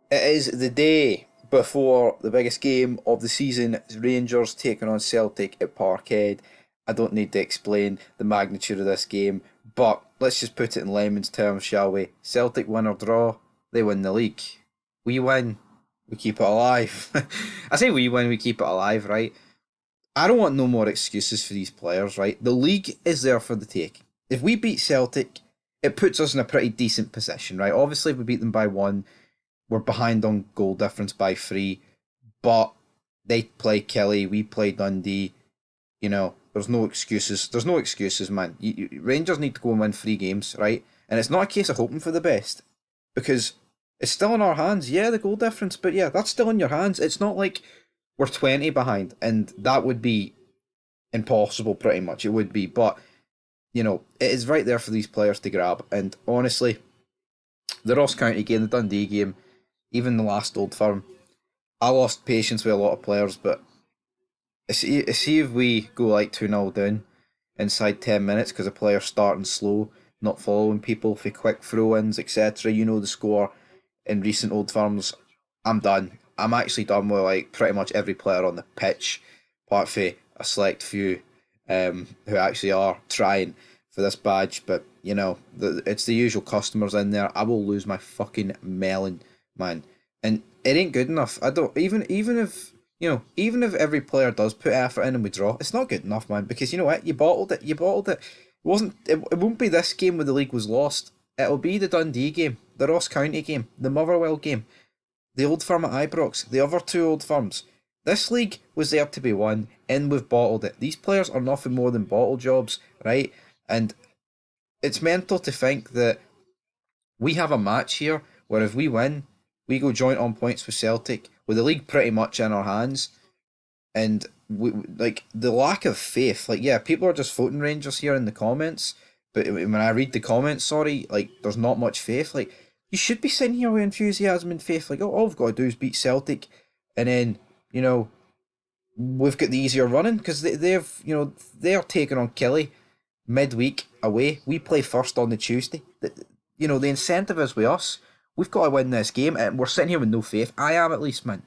It is the day before the biggest game of the season. Rangers taking on Celtic at Parkhead. I don't need to explain the magnitude of this game, but let's just put it in layman's terms, shall we? Celtic win or draw, they win the league. We win, we keep it alive. I say we win, we keep it alive, right? I don't want no more excuses for these players, right? The league is there for the take. If we beat Celtic, it puts us in a pretty decent position, right? Obviously, if we beat them by one, we're behind on goal difference by three, but they play Kelly, we play Dundee. There's no excuses. There's no excuses, man. Rangers need to go and win 3 games, right? And it's not a case of hoping for the best because it's still in our hands. Yeah, the goal difference, but yeah, that's still in your hands. It's not like we're 20 behind, and that would be impossible, pretty much. It would be, but it is right there for these players to grab. And honestly, the Ross County game, the Dundee game, even the last Old Firm, I lost patience with a lot of players, but see if we go like 2-0 down inside 10 minutes because a player's starting slow, not following people for quick throw ins, etc. You know the score in recent Old Firms. I'm done. I'm actually done with like pretty much every player on the pitch, apart from a select few who actually are trying for this badge. But it's the usual customers in there. I will lose my fucking melon, man, and it ain't good enough. I don't even if even if every player does put effort in and we draw, it's not good enough, man. Because you know what, you bottled it. You bottled it. It won't be this game where the league was lost. It'll be the Dundee game, the Ross County game, the Motherwell game, the Old Firm at Ibrox, the other two Old Firms. This league was there to be won, and we've bottled it. These players are nothing more than bottle jobs, right? And it's mental to think that we have a match here where if we win, we go joint on points with Celtic, with the league pretty much in our hands, and we like the lack of faith. Like, yeah, people are just voting Rangers here in the comments, but when I read the comments, sorry, like there's not much faith. Like, you should be sitting here with enthusiasm and faith. Like, oh, all we've got to do is beat Celtic, and then you know we've got the easier running because they're taking on Kelly midweek away. We play first on the Tuesday. The incentive is with us. We've got to win this game, and we're sitting here with no faith. I am, at least, man.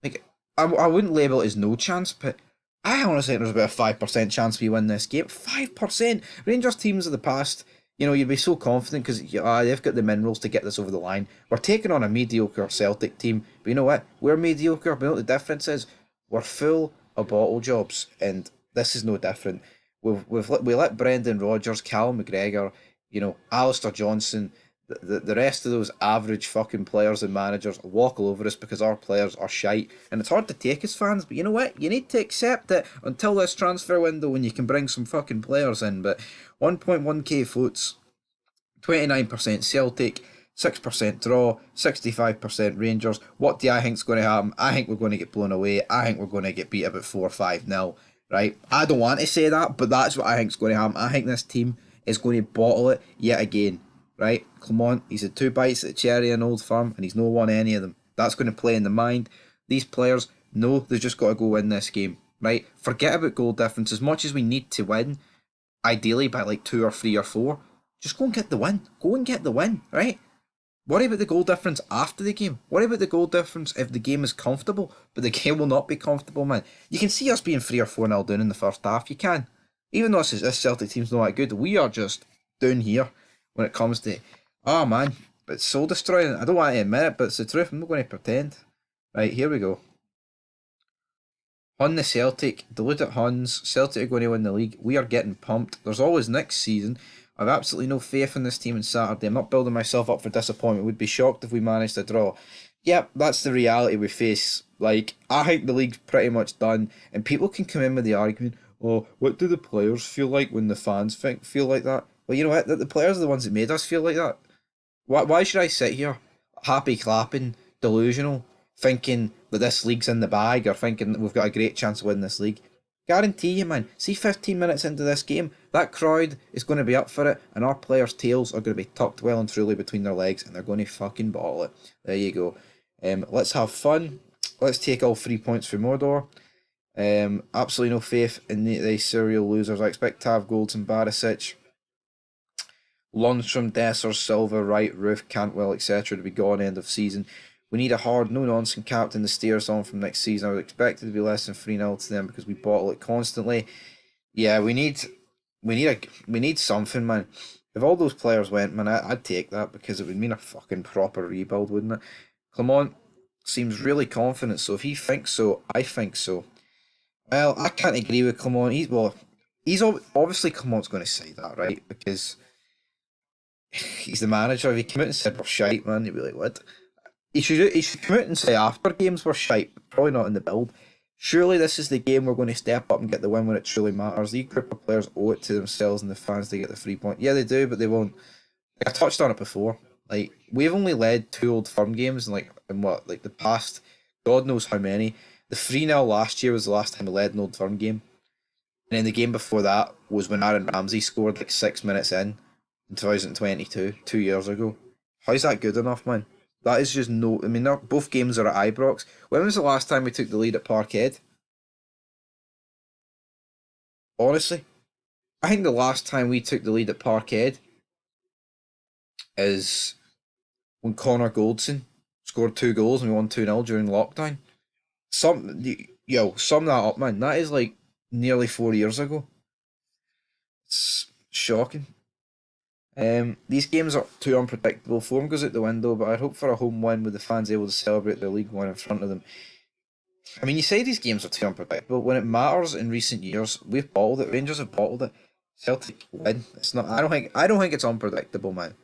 Like, I wouldn't label it as no chance, but I honestly think there's about a 5% chance we win this game. 5%. Rangers teams of the past, you'd be so confident because they've got the minerals to get this over the line. We're taking on a mediocre Celtic team, but you know what? We're mediocre, but you know what the difference is? We're full of bottle jobs, and this is no different. We let Brendan Rodgers, Cal McGregor, Alistair Johnson, the rest of those average fucking players and managers walk all over us because our players are shite. And it's hard to take as fans, but you know what? You need to accept it until this transfer window when you can bring some fucking players in. But 1.1k votes, 29% Celtic, 6% draw, 65% Rangers. What do I think's going to happen? I think we're going to get blown away. I think we're going to get beat about 4 or 5-0. Right? I don't want to say that, but that's what I think's going to happen. I think this team is going to bottle it yet again. Right? Come on, he's had 2 bites at the cherry in Old Firm, and he's no won any of them. That's going to play in the mind. These players know they've just got to go win this game. Right? Forget about goal difference. As much as we need to win, ideally by like 2 or 3 or 4, just go and get the win. Go and get the win, right? Worry about the goal difference after the game. Worry about the goal difference if the game is comfortable, but the game will not be comfortable, man. You can see us being 3 or 4-0 down in the first half. You can. Even though this Celtic team's not that good, we are just down here when it comes to, oh man, but it's soul destroying. I don't want to admit it, but it's the truth. I'm not going to pretend. Right, here we go. Hun the Celtic, deluded Huns. Celtic are going to win the league. We are getting pumped. There's always next season. I've absolutely no faith in this team on Saturday. I'm not building myself up for disappointment. Would be shocked if we managed to draw. Yep, that's the reality we face. Like, I think the league's pretty much done, and people can come in with the argument, oh, what do the players feel like when the fans feel like that? Well, you know what? The players are the ones that made us feel like that. Why should I sit here, happy clapping, delusional, thinking that this league's in the bag or thinking that we've got a great chance of winning this league? Guarantee you, man. See, 15 minutes into this game, that crowd is going to be up for it, and our players' tails are going to be tucked well and truly between their legs, and they're going to fucking bottle it. There you go. Let's have fun. Let's take all 3 points for Mordor. Absolutely no faith in these serial losers. I expect to have goals and Barisic, Lundstrom, Dessers, Silva, Wright, Roof, Cantwell, etc. to be gone end of season. We need a hard, no nonsense captain to steer us on from next season. I would expect it to be less than 3-0 to them because we bottle it constantly. Yeah, we need something, man. If all those players went, man, I'd take that because it would mean a fucking proper rebuild, wouldn't it? Clement seems really confident, so if he thinks so, I think so. Well, I can't agree with Clement. Obviously Clement's going to say that, right? Because he's the manager. If he came out and said we're shite, man, he'd be like, what? He should come out and say after games were shite, but probably not in the build. Surely this is the game we're going to step up and get the win when it truly matters. These group of players owe it to themselves and the fans to get the 3 point. Yeah, they do, but they won't. Like, I touched on it before. Like, we've only led two Old Firm games in the past, God knows how many. The 3-0 last year was the last time we led an Old Firm game. And then the game before that was when Aaron Ramsey scored like 6 minutes in 2022, 2 years ago. How's that good enough, man? That is just no. I mean, both games are at Ibrox. When was the last time we took the lead at Parkhead? Honestly, I think the last time we took the lead at Parkhead is when Connor Goldson scored 2 goals and we won 2-0 during lockdown. Sum that up, man. That is like nearly 4 years ago. It's shocking. These games are too unpredictable. Form goes out the window, but I hope for a home win with the fans able to celebrate their league win in front of them. I mean, you say these games are too unpredictable. When it matters in recent years, we've bottled it. Rangers have bottled it. Celtic win. It's not. I don't think it's unpredictable, man.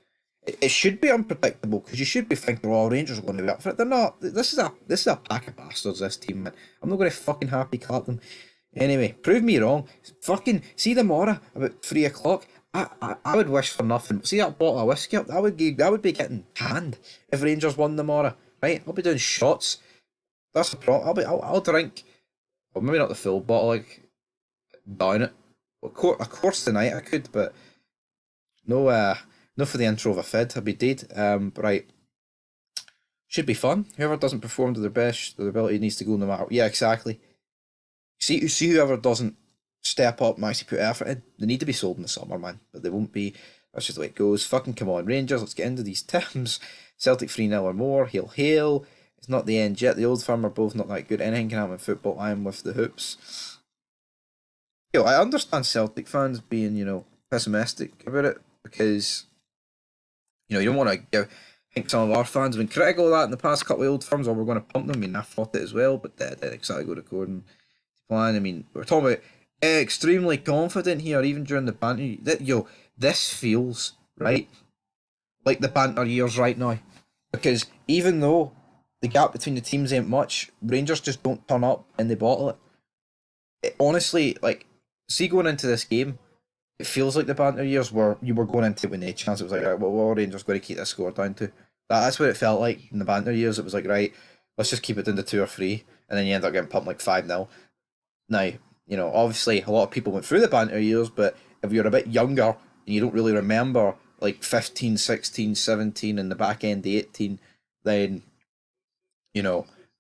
It should be unpredictable because you should be thinking, "Oh, Rangers are going to be up for it." They're not. This is a pack of bastards. This team, man. I'm not going to fucking happy clap them. Anyway, prove me wrong. Fucking see tomorrow about 3 o'clock. I would wish for nothing. See that bottle of whiskey up? I would be getting canned if Rangers won tomorrow. Right? I'll be doing shots. That's the problem. I'll drink. Well, maybe not the full bottle. Like down it. Of course tonight I could, but no. No for the intro of a fid. I'd be dead. But right. Should be fun. Whoever doesn't perform to their best, their ability needs to go no matter. Yeah, exactly. See whoever doesn't step up and actually put effort in, they need to be sold in the summer, man. But they won't be. That's just the way it goes. Fucking come on, Rangers. Let's get into these terms. Celtic 3-0 or more. Hail, hail. It's not the end yet. The Old Firm are both not that good. Anything can happen in football. I am with the hoops. I understand Celtic fans being, pessimistic about it because, you don't want to give. I think some of our fans have been critical of that in the past couple of Old Firms, or we're going to pump them. I mean, I thought it as well, but they didn't exactly go according to plan. I mean, we're talking about extremely confident here, even during the banter. This feels right like the banter years right now, because even though the gap between the teams ain't much, Rangers just don't turn up and they bottle it. Honestly, like, see going into this game, it feels like the banter years where you were going into it with no chance. It was like, right, well, what are Rangers going to keep this score down to? That's what it felt like in the banter years. It was like, right, let's just keep it down to 2 or 3, and then you end up getting pumped like 5-0. Now, obviously a lot of people went through the banter years, but if you're a bit younger and you don't really remember like 15, 16, 17 and the back end of 18, then,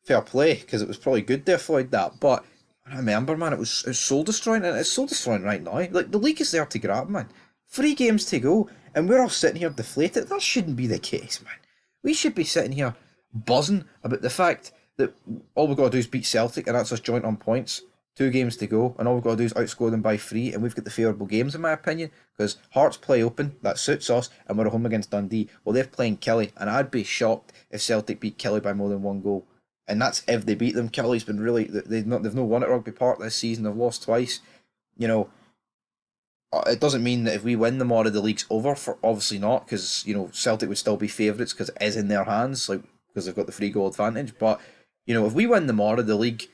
fair play, because it was probably good to avoid that. But I remember, man, it was soul destroying, and it's soul destroying right now. Like, the league is there to grab, man. 3 games to go, and we're all sitting here deflated. That shouldn't be the case, man. We should be sitting here buzzing about the fact that all we've got to do is beat Celtic, and that's us joint on points. 2 games to go, and all we've got to do is outscore them by 3, and we've got the favourable games, in my opinion, because Hearts play open, that suits us, and we're at home against Dundee. Well, they're playing Kelly, and I'd be shocked if Celtic beat Kelly by more than 1 goal. And that's if they beat them. Kelly's been really, they've not won at Rugby Park this season. They've lost twice. It doesn't mean that if we win them all, the league's over. For obviously not, because Celtic would still be favourites because it is in their hands, like because they've got the 3 goal advantage. But if we win them all, the league,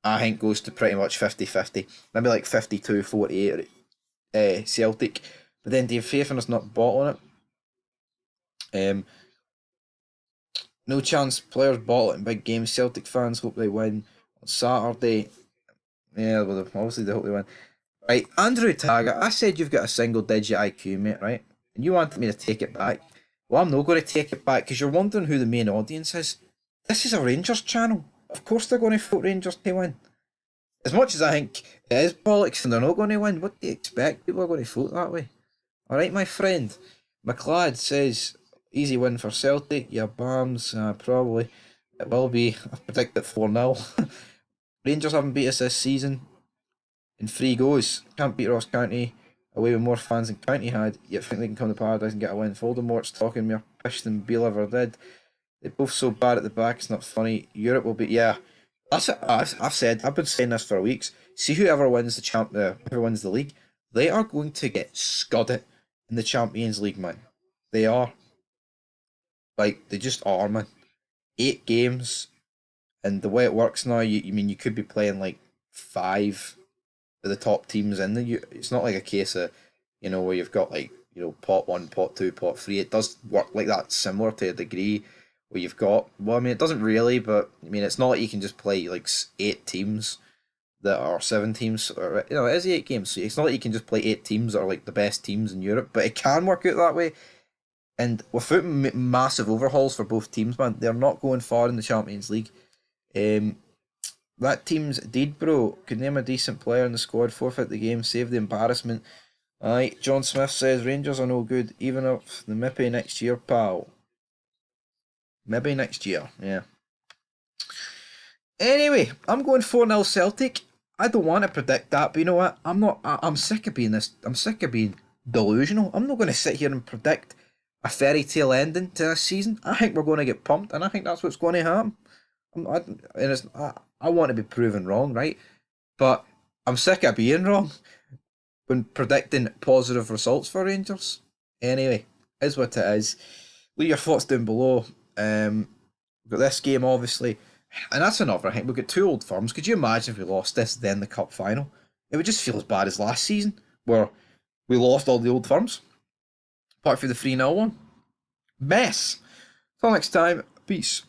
I think, goes to pretty much 50-50, maybe like 52-48 Celtic. But then do you have faith in us not bottling it? No chance players bottle it in big games. Celtic fans hope they win on Saturday. Yeah, well, obviously they hope they win. Right, Andrew Taggart, I said you've got a single digit IQ, mate, right? And you wanted me to take it back. Well, I'm not going to take it back because you're wondering who the main audience is. This is a Rangers channel. Of course they're going to vote Rangers to win. As much as I think it is bollocks and they're not going to win, what do you expect? People are going to vote that way. Alright, my friend. McLeod says, easy win for Celtic. Yeah, Bams, probably. It will be. I predict it 4-0. Rangers haven't beat us this season in 3 goes. Can't beat Ross County away with more fans than County had, yet think they can come to Paradise and get a win. Voldemort's talking more pish than Beale ever did. They're both so bad at the back, it's not funny. Europe will be, yeah. That's it. I've been saying this for weeks. See whoever wins whoever wins the league, they are going to get scudded in the Champions League, man. They are. Like, they just are, man. 8 games, and the way it works now, you mean you could be playing like 5 of the top teams in the. It's not like a case of, where you've got like pot one, pot two, pot three. It does work like that, similar to a degree, where you've got. Well, I mean, it doesn't really, but I mean, it's not like you can just play like 8 teams that are 7 teams, or it is 8 games. So it's not like you can just play 8 teams that are like the best teams in Europe, but it can work out that way. And without massive overhauls for both teams, man, they're not going far in the Champions League. Um, that team's deed, bro. Could name a decent player in the squad, forfeit the game, save the embarrassment. Aye, John Smith says Rangers are no good, even if the maybe next year, pal. Maybe next year, yeah. Anyway, I'm going 4-0 Celtic. I don't want to predict that, but you know what? I'm not. I'm sick of being this. I'm sick of being delusional. I'm not going to sit here and predict a fairy tale ending to this season. I think we're going to get pumped, and I think that's what's going to happen. I want to be proven wrong, right? But I'm sick of being wrong when predicting positive results for Rangers. Anyway, is what it is. Leave your thoughts down below. We've got this game, obviously, and that's another. I think we've got 2 old firms. Could you imagine if we lost this, then the cup final? It would just feel as bad as last season, where we lost all the old firms, apart from the 3-0 one. Mess. Till next time, peace.